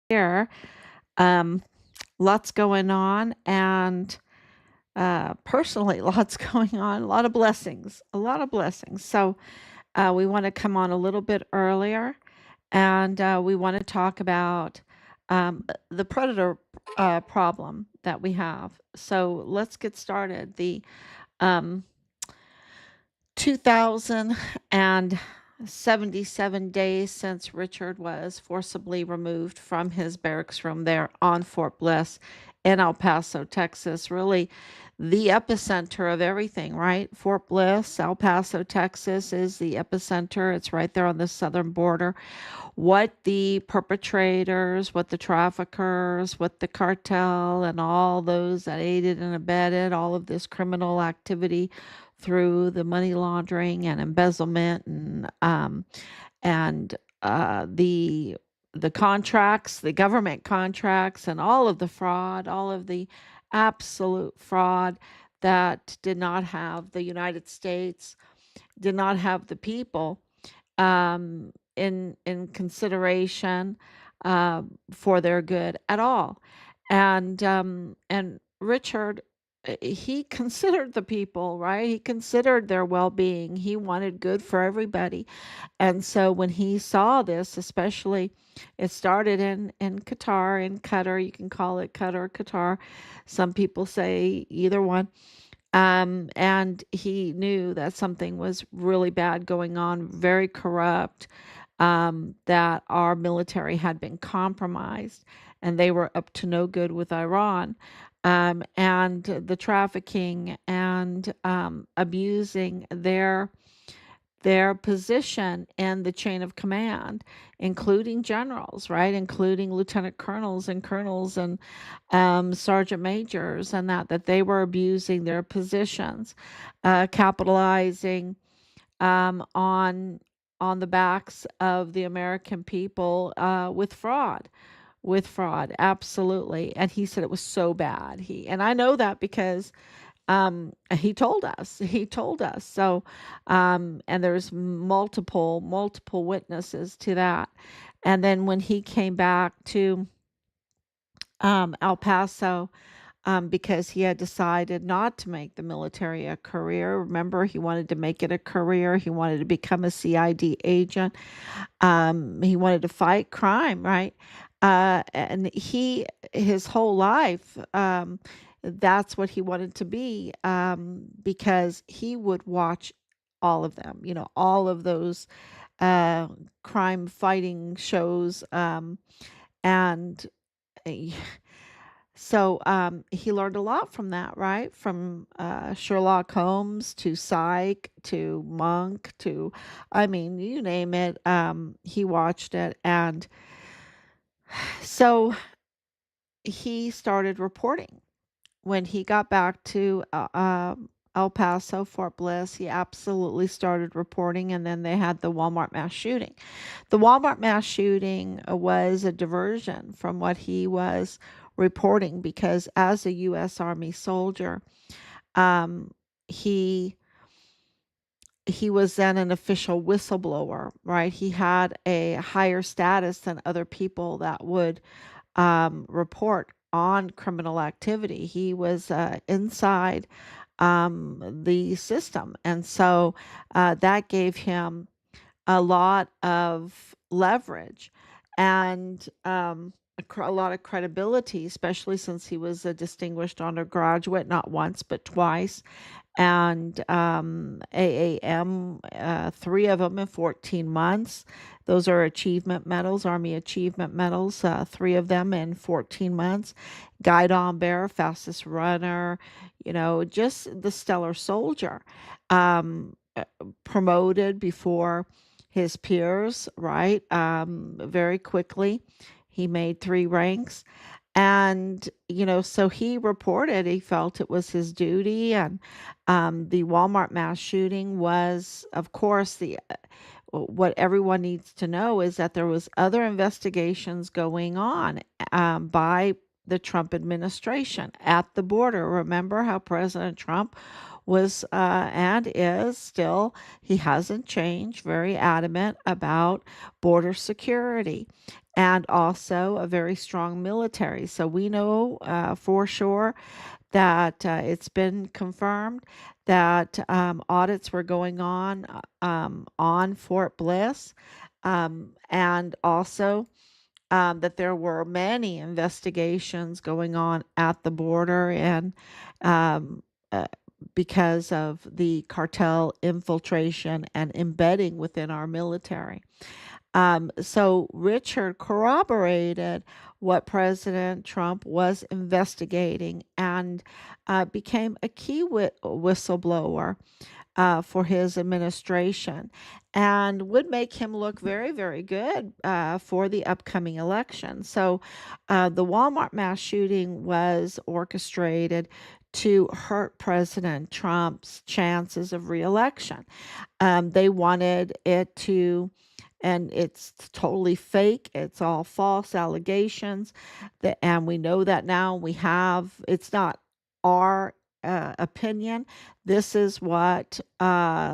here. Um, Lots going on, and personally, lots going on. A lot of blessings, a lot of blessings. So we want to come on a little bit earlier, and we want to talk about the predator problem that we have. So let's get started. The um, 2077 days since Richard was forcibly removed from his barracks room there on Fort Bliss in El Paso, Texas. Really the epicenter of everything, right? Fort Bliss, El Paso, Texas is the epicenter. It's right there on the southern border. What the perpetrators, what the traffickers, what the cartel, and all those that aided and abetted all of this criminal activity through the money laundering and embezzlement and the contracts, the government contracts, and all of the fraud, all of the absolute fraud that did not have the United States, did not have the people in consideration for their good at all. And Richard, he considered the people, right? He considered their well-being. He wanted good for everybody. And so when he saw this, especially it started in Qatar, in Qatar, you can call it Qatar, Qatar. Some people say either one. And he knew that something was really bad going on, very corrupt, that our military had been compromised and they were up to no good with Iran. And the trafficking and abusing their position in the chain of command, including generals, right? Including lieutenant colonels and colonels and sergeant majors, and that they were abusing their positions, capitalizing on the backs of the American people with fraud. With fraud, absolutely. And he said it was so bad. And I know that because he told us. He told us. So, and there's multiple witnesses to that. And then when he came back to El Paso, because he had decided not to make the military a career. Remember, he wanted to make it a career. He wanted to become a CID agent. He wanted to fight crime, right? And his whole life, that's what he wanted to be, because he would watch all of them, all of those uh, crime fighting shows. And uh, so he learned a lot from that, right? From Sherlock Holmes to Psych to Monk to, I mean, you name it. He watched it. And so he started reporting. When he got back to El Paso, Fort Bliss, he absolutely started reporting. And then they had the Walmart mass shooting. The Walmart mass shooting was a diversion from what he was reporting because as a U.S. Army soldier, um, he he was then an official whistleblower, right? He had a higher status than other people that would report on criminal activity. He was inside the system, and so that gave him a lot of leverage and a lot of credibility, especially since he was a distinguished undergraduate, not once, but twice. And AAM, three of them in 14 months. Those are achievement medals, Army achievement medals, three of them in 14 months. Guidon Bear, fastest runner, just the stellar soldier. Promoted before his peers, right? Very quickly. He made three ranks. And, so he reported he felt it was his duty. And the Walmart mass shooting was, of course, what everyone needs to know is that there was other investigations going on by the Trump administration at the border. Remember how President Trump was and is still, he hasn't changed, very adamant about border security and also a very strong military. So we know for sure that it's been confirmed that audits were going on Fort Bliss, and also that there were many investigations going on at the border, and um, uh, because of the cartel infiltration and embedding within our military. So Richard corroborated what President Trump was investigating and became a key whistleblower for his administration, and would make him look very, very good for the upcoming election. So the Walmart mass shooting was orchestrated to hurt President Trump's chances of reelection. They wanted it to, and it's totally fake. It's all false allegations. And we know that now. It's not our opinion. This is what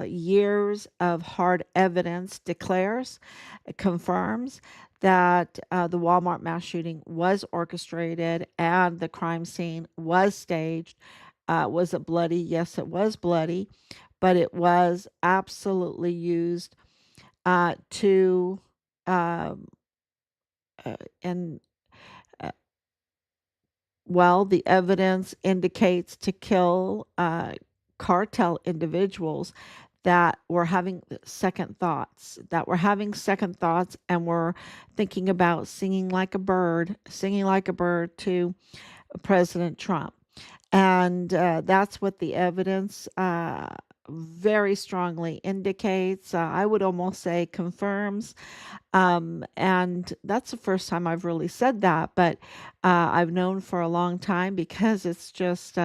years of hard evidence declares. It confirms that the Walmart mass shooting was orchestrated and the crime scene was staged. Was it bloody? Yes, it was bloody, but it was absolutely used to um, and uh, well, the evidence indicates to kill cartel individuals that were having second thoughts and were thinking about singing like a bird to President Trump. And that's what the evidence very strongly indicates. I would almost say confirms. And that's the first time I've really said that, but I've known for a long time because it's just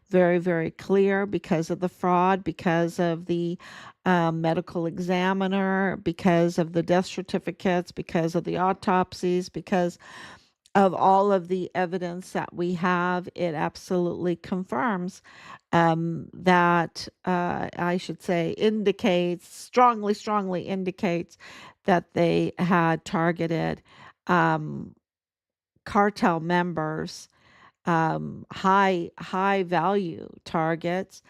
very, very clear because of the fraud, because of the medical examiner, because of the death certificates, because of the autopsies, because of all of the evidence that we have. It absolutely confirms that, I should say, strongly indicates that they had targeted um, cartel members, high value targets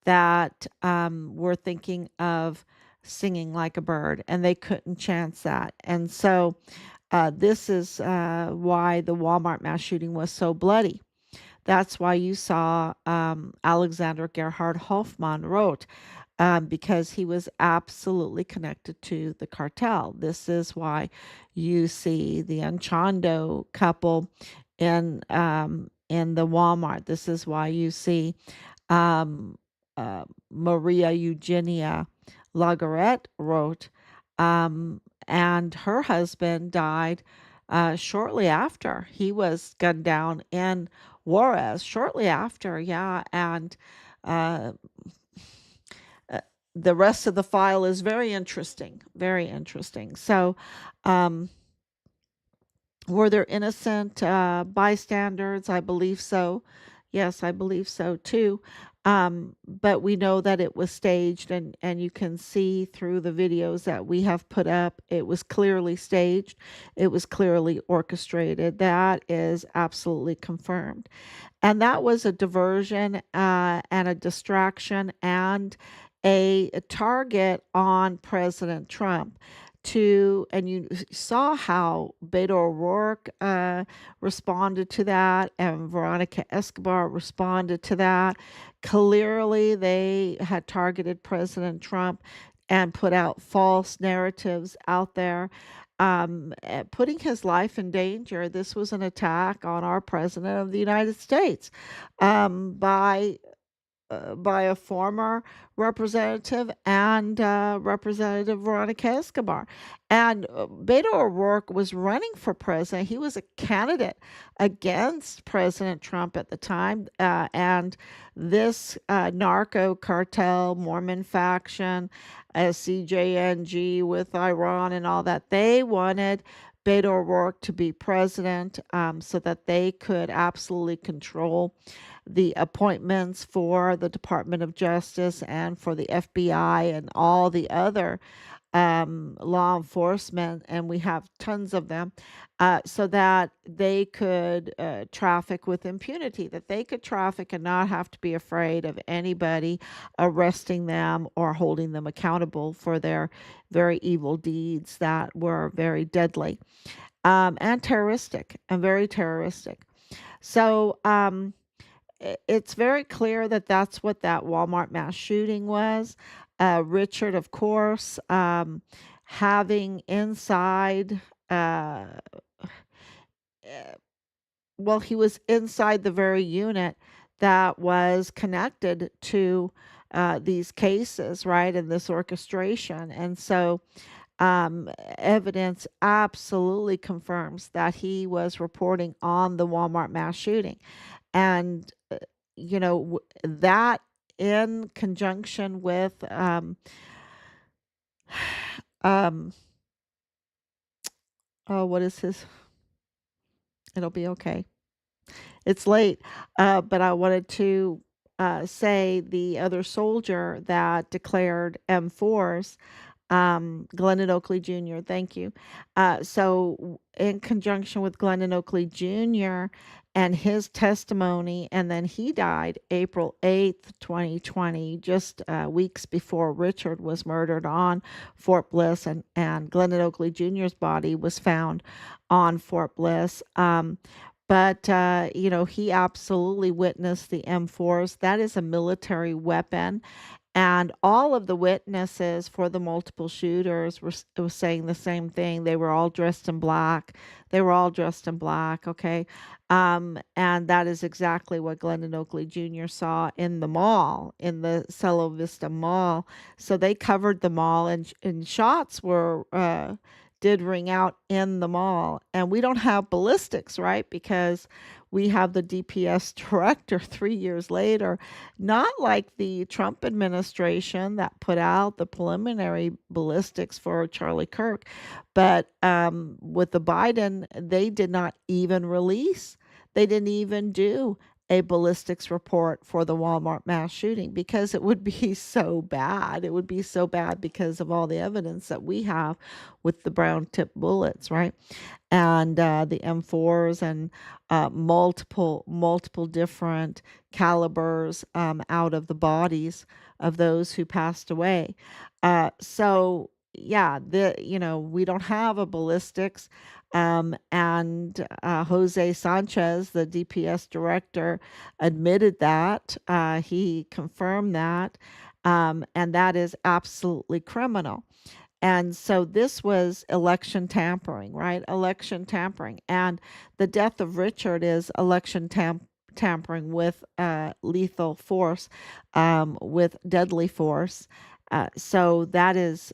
that were thinking of singing like a bird, and they couldn't chance that. And so this is why the Walmart mass shooting was so bloody. That's why you saw Alexander Gerhard Hofmann wrote, because he was absolutely connected to the cartel. This is why you see the Anchondo couple in the Walmart. This is why you see um, Maria Eugenia Lagarette wrote, and her husband died shortly after he was gunned down in Juarez. Shortly after, yeah, and uh, uh, the rest of the file is very interesting, very interesting. So, um, were there innocent bystanders? I believe so. Yes, I believe so too. But we know that it was staged, and you can see through the videos that we have put up, it was clearly staged. It was clearly orchestrated. That is absolutely confirmed. And that was a diversion and a distraction and a target on President Trump to, and you saw how Beto O'Rourke responded to that, and Veronica Escobar responded to that. Clearly, they had targeted President Trump and put out false narratives out there, putting his life in danger. This was an attack on our President of the United States by a former representative and Representative Veronica Escobar. And Beto O'Rourke was running for president. He was a candidate against President Trump at the time. And this narco cartel, Mormon faction, CJNG with Iran and all that, they wanted Beto O'Rourke to be president, so that they could absolutely control the appointments for the Department of Justice and for the FBI and all the other law enforcement, and we have tons of them, so that they could traffic with impunity, that they could traffic and not have to be afraid of anybody arresting them or holding them accountable for their very evil deeds that were very deadly, and terroristic, and very terroristic. So, it's very clear that that's what that Walmart mass shooting was. Richard, of course, having inside, uh, eh, well, he was inside the very unit that was connected to these cases, right, and this orchestration. And so, evidence absolutely confirms that he was reporting on the Walmart mass shooting. And that in conjunction with um oh, what is his, it'll be okay, it's late, but I wanted to say the other soldier that declared M4s, Glennon Oakley Jr. Thank you. In conjunction with Glennon Oakley Jr. and his testimony, and then he died April 8th, 2020, just weeks before Richard was murdered on Fort Bliss, and Glennon Oakley Jr.'s body was found on Fort Bliss. But he absolutely witnessed the M4s. That is a military weapon. And all of the witnesses for the multiple shooters was saying the same thing. They were all dressed in black. They were all dressed in black, okay? And that is exactly what Glendon Oakley Jr. saw in the mall, in the Cielo Vista Mall. So they covered the mall, and shots were did ring out in the mall. And we don't have ballistics, right? Because we have the DPS director 3 years later, not like the Trump administration that put out the preliminary ballistics for Charlie Kirk, but with the Biden, they did not even release, they didn't even do a ballistics report for the Walmart mass shooting, because it would be so bad. It would be so bad because of all the evidence that we have with the brown tip bullets, right? And the M4s, and multiple different calibers out of the bodies of those who passed away. So yeah, we don't have a ballistics. And Jose Sanchez, the DPS director, admitted that. He confirmed that. And that is absolutely criminal. And so this was election tampering, right? Election tampering. And the death of Richard is election tampering with lethal force, with deadly force. So that is,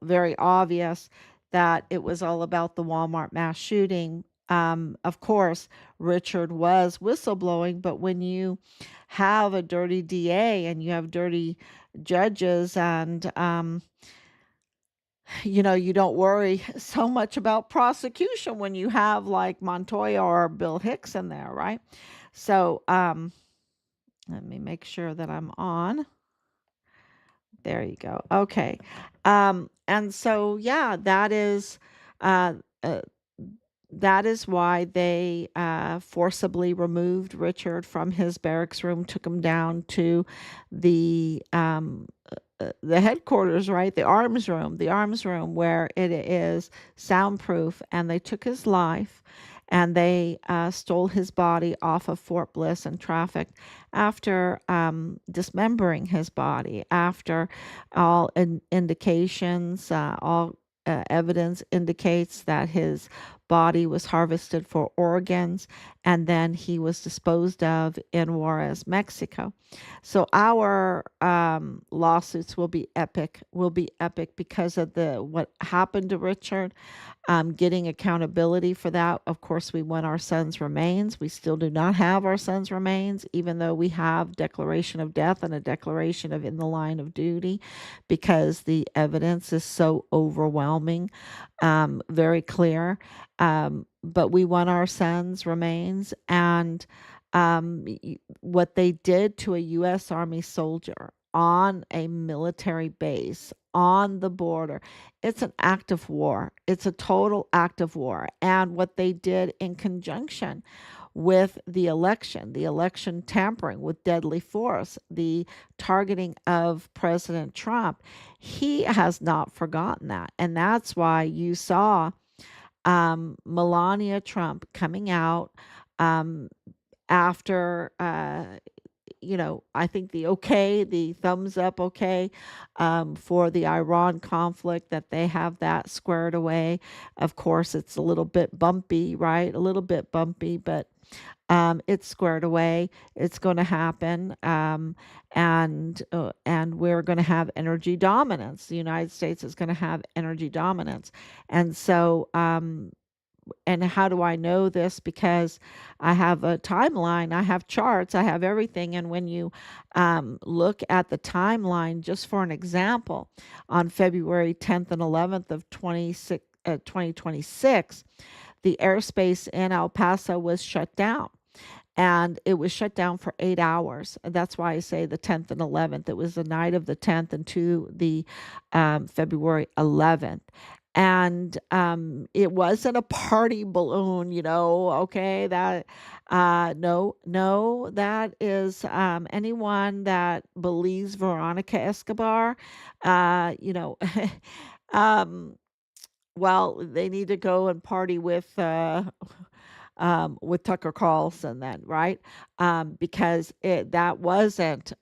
very obvious that it was all about the Walmart mass shooting. Of course, Richard was whistleblowing, but when you have a dirty DA and you have dirty judges, and you don't worry so much about prosecution when you have like Montoya or Bill Hicks in there, right? So, let me make sure that I'm on. There you go. Okay. And so, yeah, uh, uh, that is why they forcibly removed Richard from his barracks room, took him down to the headquarters, right? The arms room where it is soundproof, and they took his life, and they stole his body off of Fort Bliss and trafficked after dismembering his body, after all indications, all evidence indicates that his body was harvested for organs, and then he was disposed of in Juarez, Mexico. So our lawsuits will be epic. Will be epic because of the what happened to Richard. Getting accountability for that. Of course, we want our son's remains. We still do not have our son's remains, even though we have declaration of death and a declaration of in the line of duty, because the evidence is so overwhelming, very clear. But we want our son's remains, and what they did to a U.S. Army soldier on a military base on the border. It's an act of war. It's a total act of war. And what they did in conjunction with the election tampering with deadly force, the targeting of President Trump, he has not forgotten that. And that's why you saw Melania Trump coming out um, after I think the thumbs up, okay, for the Iran conflict, that they have that squared away. Of course, it's a little bit bumpy, right? A little bit bumpy, but it's squared away. It's going to happen, and we're going to have energy dominance. The United States is going to have energy dominance, and so and how do I know this? Because I have a timeline, I have charts, I have everything. And when you look at the timeline, just for an example, on February 10th and 11th of 2026, the airspace in El Paso was shut down. And it was shut down for 8 hours. And that's why I say the 10th and 11th. It was the night of the 10th and to the February 11th. And it wasn't a party balloon, okay? That, no, that is anyone that believes Veronica Escobar, um, well, they need to go and party with Tucker Carlson then, right? Because that wasn't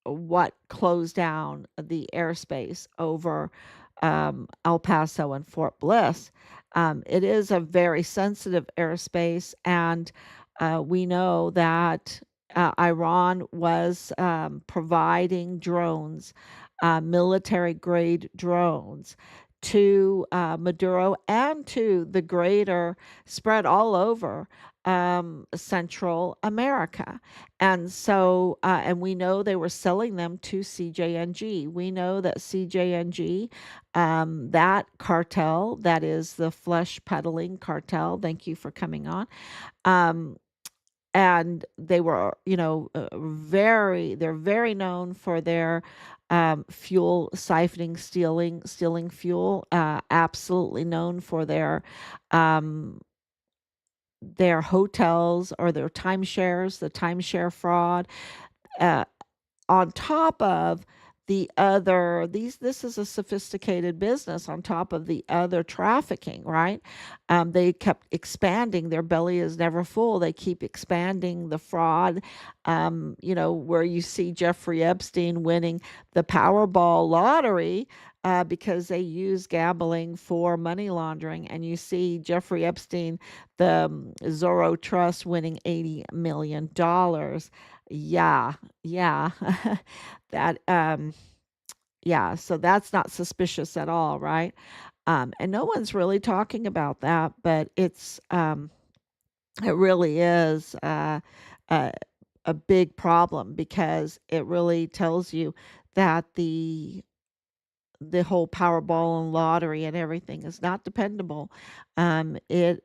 what closed down the airspace over El Paso and Fort Bliss. It is a very sensitive airspace, and we know that Iran was providing drones, military grade drones, to Maduro and to the greater spread all over Central America. And so, and we know they were selling them to CJNG. We know that CJNG, that cartel, that is the flesh peddling cartel. Thank you for coming on. Um, and they were, they're very known for their fuel siphoning, stealing fuel. Absolutely known for um, their hotels or their timeshares, the timeshare fraud. Uh, on top of the other this is a sophisticated business on top of the other trafficking, right? They kept expanding. Their belly is never full. They keep expanding the fraud, where you see Jeffrey Epstein winning the Powerball lottery, because they use gambling for money laundering. And you see Jeffrey Epstein, the Zorro Trust, winning $80 million. Yeah, yeah. That yeah, so that's not suspicious at all, right? And no one's really talking about that, but it really is a, a big problem, because it really tells you that the whole Powerball and lottery and everything is not dependable. It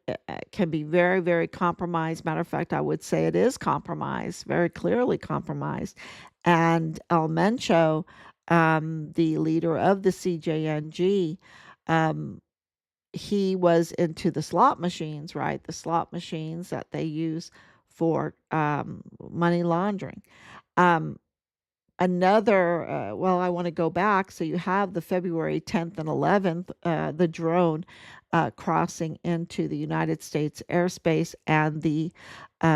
can be very, very compromised. Matter of fact, I would say it is compromised, very clearly compromised. And El Mencho, the leader of the CJNG, um, he was into the slot machines, right? The slot machines that they use for money laundering. Um, another, well, I want to go back. So you have the February 10th and 11th, the drone crossing into the United States airspace and the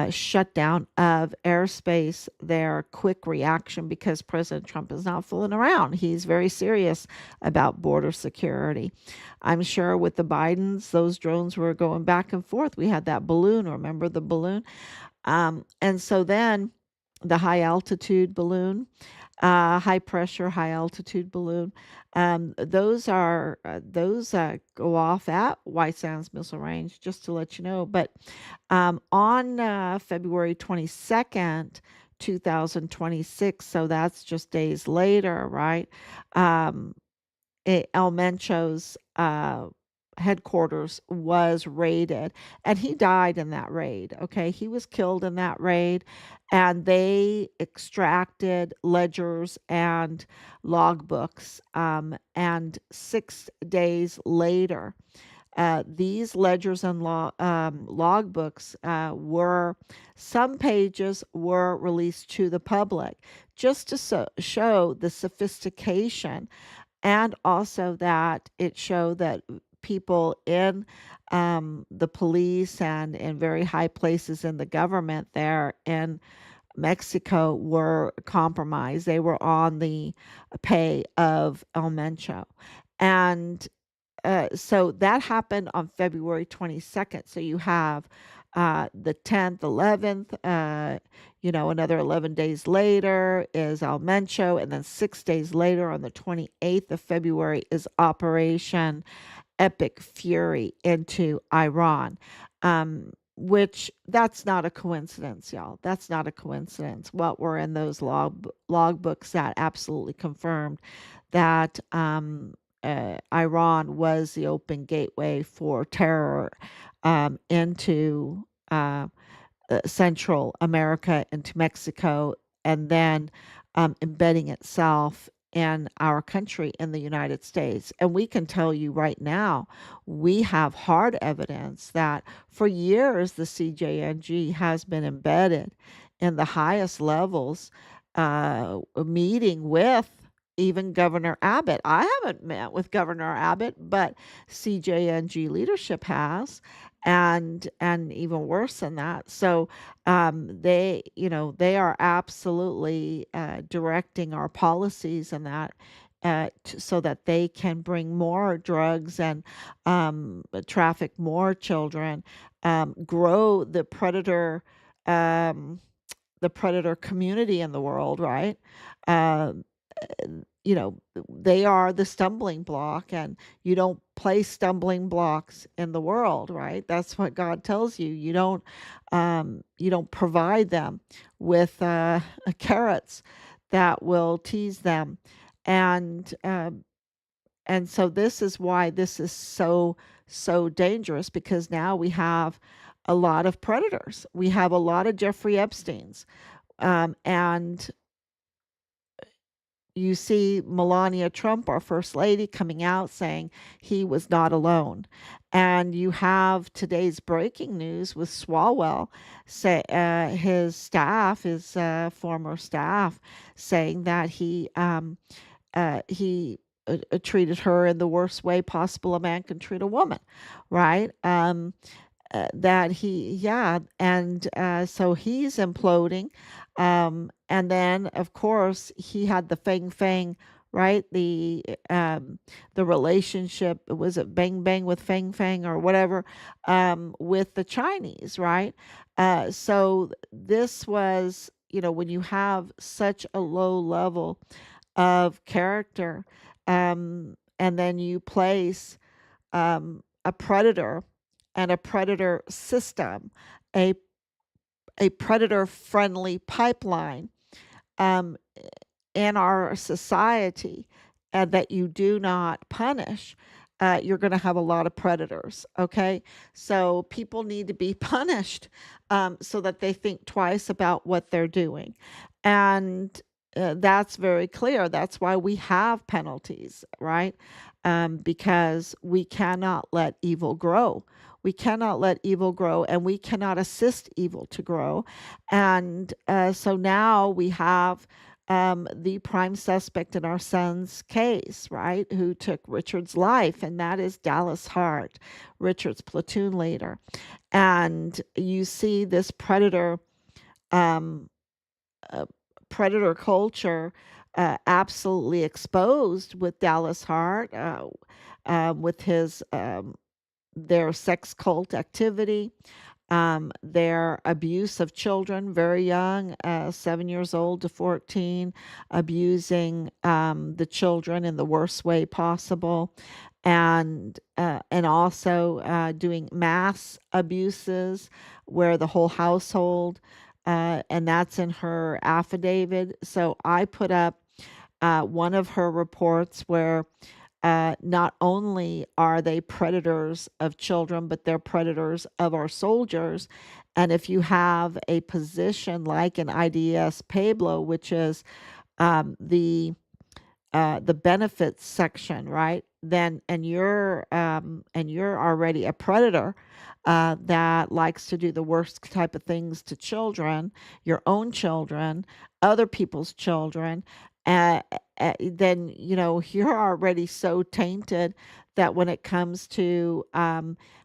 shutdown of airspace there, quick reaction because President Trump is not fooling around. He's very serious about border security. I'm sure with the Bidens, those drones were going back and forth. We had that balloon, remember the balloon? And so then the high altitude balloon, high pressure, high altitude balloon. Those go off at White Sands Missile Range, just to let you know. But on February 22nd, 2026, so that's just days later, right? Um, El Mencho's headquarters was raided, and he died in that raid. Okay, he was killed in that raid, and they extracted ledgers and logbooks. And 6 days later, these ledgers and logbooks were, some pages were released to the public just to show the sophistication, and also that it showed that people in the police and in very high places in the government there in Mexico were compromised. They were on the pay of El Mencho. And so that happened on February 22nd. So you have the 10th, 11th, another 11 days later is El Mencho. And then 6 days later, on the 28th of February, is Operation Epic Fury into Iran. Which that's not a coincidence, y'all. That's not a coincidence. What were in those logbooks that absolutely confirmed that Iran was the open gateway for terror into Central America, into Mexico, and then embedding itself in our country, in the United States. And we can tell you right now, we have hard evidence that for years the CJNG has been embedded in the highest levels, meeting with even Governor Abbott. I haven't met with Governor Abbott, but CJNG leadership has, and even worse than that. So they are absolutely directing our policies and that. So that they can bring more drugs and traffic more children, grow um, the predator community in the world, right? Um, they are the stumbling block, and you don't place stumbling blocks in the world, right? That's what God tells you. You don't provide them with carrots that will tease them, and so this is why this is so dangerous, because now we have a lot of predators. We have a lot of Jeffrey Epsteins, and you see Melania Trump, our first lady, coming out saying he was not alone. And you have today's breaking news with Swalwell, his staff, his former staff, saying that he treated her in the worst way possible a man can treat a woman, right? That yeah, and so he's imploding. And then, of course, he had the Feng Feng, right? The relationship, was it Bang Bang with Feng Feng or whatever, with the Chinese, right? So this was, when you have such a low level of character, and then you place a predator and a predator system, a predator friendly pipeline um, in our society, and that you do not punish, you're going to have a lot of predators. Okay, so people need to be punished, so that they think twice about what they're doing, and that's very clear. That's why we have penalties, right? Because we cannot let evil grow. We cannot let evil grow, and we cannot assist evil to grow. And so now we have the prime suspect in our son's case, right, who took Richard's life, and that is Dallas Hart, Richard's platoon leader. And you see this um, uh, predator culture absolutely exposed with Dallas Hart, with his their sex cult activity, their abuse of children, very young, 7 years old to 14, abusing the children in the worst way possible, and also doing mass abuses where the whole household, and that's in her affidavit. So I put up one of her reports where not only are they predators of children, but they're predators of our soldiers. And if you have a position like an IDS Pueblo, which is um, the the benefits section, right? Then and you're already a predator that likes to do the worst type of things to children, your own children, other people's children. Uh, then you're already so tainted that when it comes to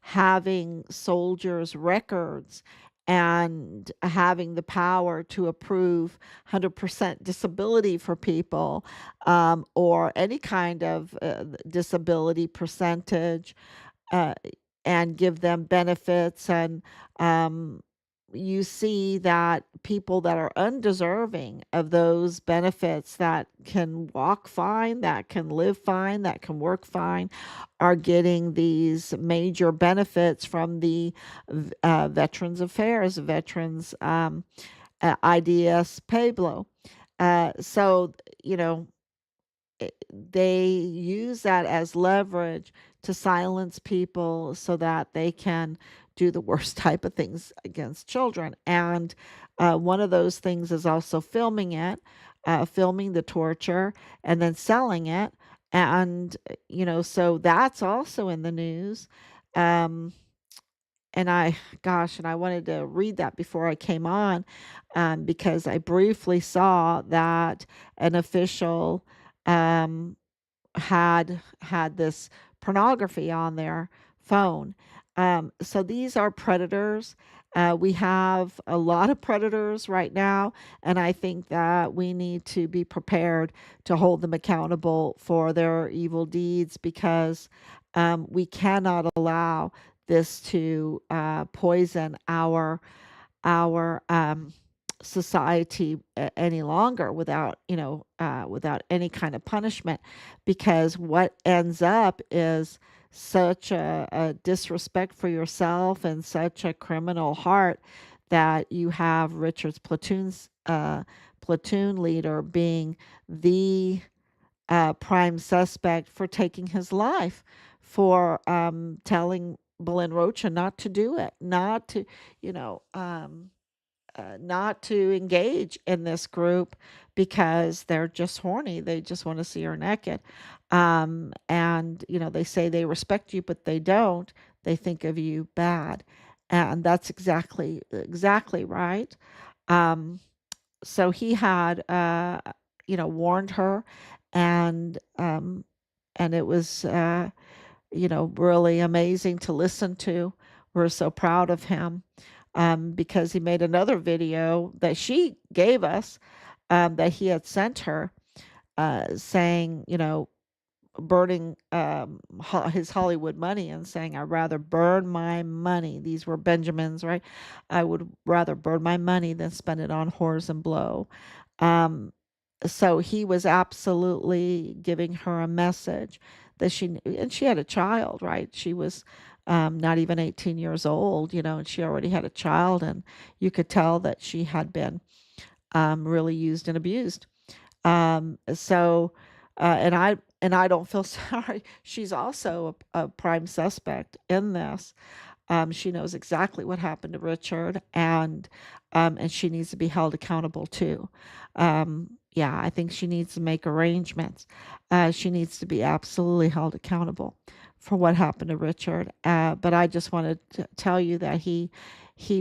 having soldiers' records and having the power to approve 100% disability for people, or any kind of disability percentage, uh, and give them benefits. And um, you see that people that are undeserving of those benefits, that can walk fine, that can live fine, that can work fine, are getting these major benefits from the Veterans Affairs, Veterans IDS Pueblo. So, you know, they use that as leverage to silence people so that they can do the worst type of things against children. And one of those things is also filming it, filming the torture, and then selling it. And, so that's also in the news. Um, and I wanted to read that before I came on, because I briefly saw that an official um, had this pornography on their phone. So these are predators. We have a lot of predators right now, and I think that we need to be prepared to hold them accountable for their evil deeds, because we cannot allow this to poison our society any longer without without any kind of punishment, because what ends up is such a disrespect for yourself and such a criminal heart that you have Richard's platoon leader being the prime suspect for taking his life, for telling Belen Rocha not to do it, not to, you know, not to engage in this group because they're just horny. They just want to see her naked. And, they say they respect you, but they don't. They think of you bad. And that's exactly right. Um, so he had, warned her, and, and it was, really amazing to listen to. We're so proud of him, because he made another video that she gave us, that he had sent her, saying, burning his Hollywood money, and saying, "I'd rather burn my money." These were Benjamin's, right? "I would rather burn my money than spend it on whores and blow." Um, so he was absolutely giving her a message that and she had a child, right? She was not even 18 years old, and she already had a child, and you could tell that she had been really used and abused. So, and I don't feel sorry. She's also a prime suspect in this. She knows exactly what happened to Richard, and she needs to be held accountable too. Yeah, I think she needs to make arrangements. She needs to be absolutely held accountable for what happened to Richard. But I just wanted to tell you that he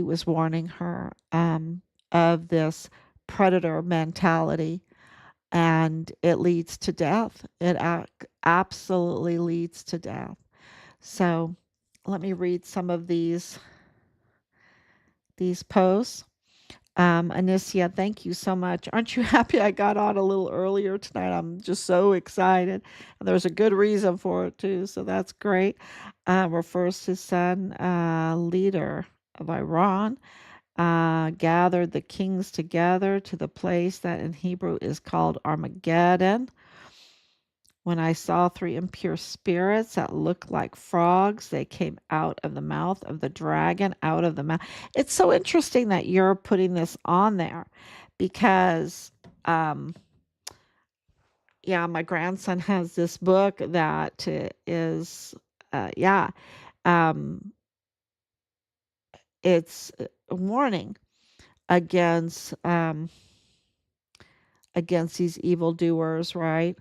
was warning her of this predator mentality, and it leads to death. It absolutely leads to death. So let me read some of these posts. Anicia, thank you so much. Aren't you happy I got on a little earlier tonight? I'm just so excited. And there's a good reason for it, too. So that's great. Refers to son, leader of Iran, gathered the kings together to the place that in Hebrew is called Armageddon. When I saw three impure spirits that looked like frogs, they came out of the mouth of the dragon, out of the mouth. It's so interesting that you're putting this on there because, um, yeah, my grandson has this book that is, yeah, um, it's a warning against against these evildoers, right?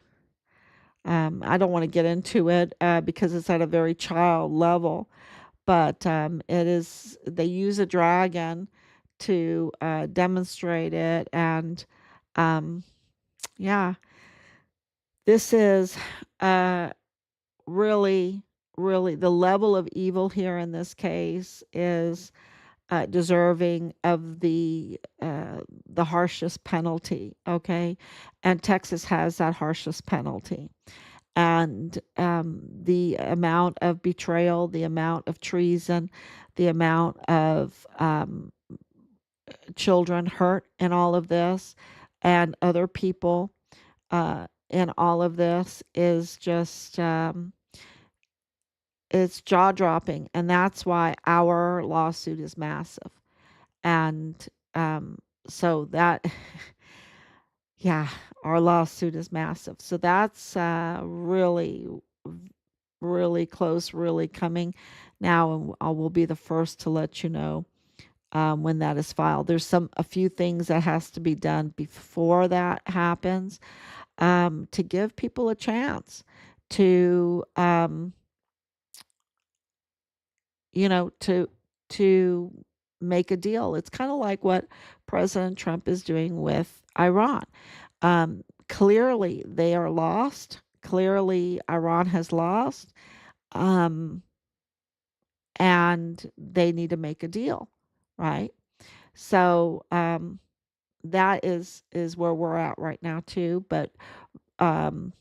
I don't want to get into it because it's at a very child level, but it is, they use a dragon to demonstrate it. And um, yeah, this is uh, really, really the level of evil here in this case is deserving of the harshest penalty. Okay, and Texas has that harshest penalty. And the amount of betrayal, the amount of treason, the amount of children hurt in all of this, and other people in all of this is just it's jaw dropping, and that's why our lawsuit is massive. And um, so that yeah, our lawsuit is massive. So that's really, really close, really coming now, and I will be the first to let you know when that is filed. There's a few things that has to be done before that happens to give people a chance to, to make a deal. It's kind of like what President Trump is doing with Iran. Clearly, they are lost. Clearly, Iran has lost. Um, and they need to make a deal, right? So that is where we're at right now too. But um,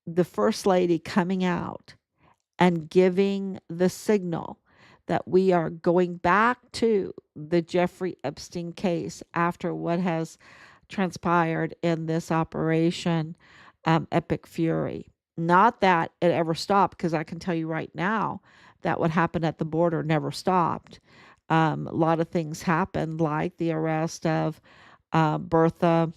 the first lady coming out and giving the signal that we are going back to the Jeffrey Epstein case after what has transpired in this operation, Epic Fury. Not that it ever stopped, because I can tell you right now that what happened at the border never stopped. A lot of things happened, like the arrest of Bertha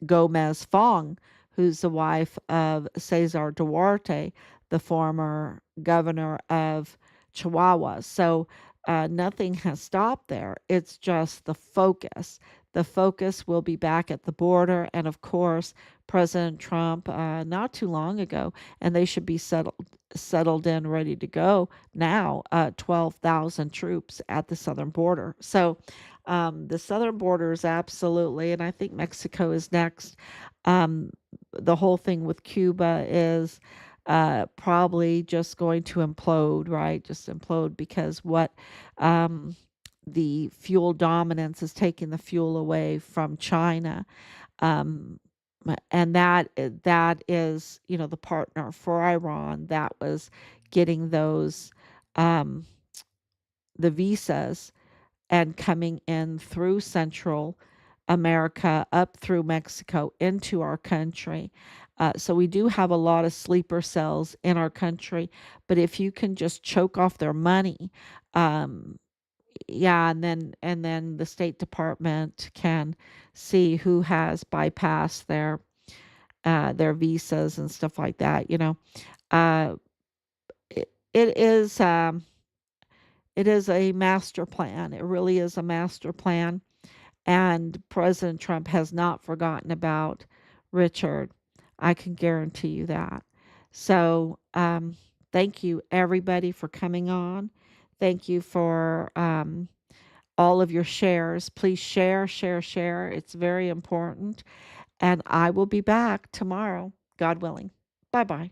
Gomez Fong, who's the wife of Cesar Duarte, the former governor of Chihuahua. So nothing has stopped there. It's just the focus. The focus will be back at the border. And of course, President Trump, not too long ago, and they should be settled in, ready to go now, 12,000 troops at the southern border. So the southern border is absolutely, and I think Mexico is next. Um, the whole thing with Cuba is probably just going to implode, right? Just implode because what um, the fuel dominance is taking the fuel away from China. Um, and that is, the partner for Iran that was getting those um, the visas and coming in through Central America, up through Mexico into our country. So we do have a lot of sleeper cells in our country, but if you can just choke off their money, um, yeah, and then the State Department can see who has bypassed their visas and stuff like that. Uh, it is. It is a master plan. It really is a master plan. And President Trump has not forgotten about Richard. I can guarantee you that. So, thank you everybody for coming on. Thank you for all of your shares. Please share, share, share. It's very important. And I will be back tomorrow, God willing. Bye bye.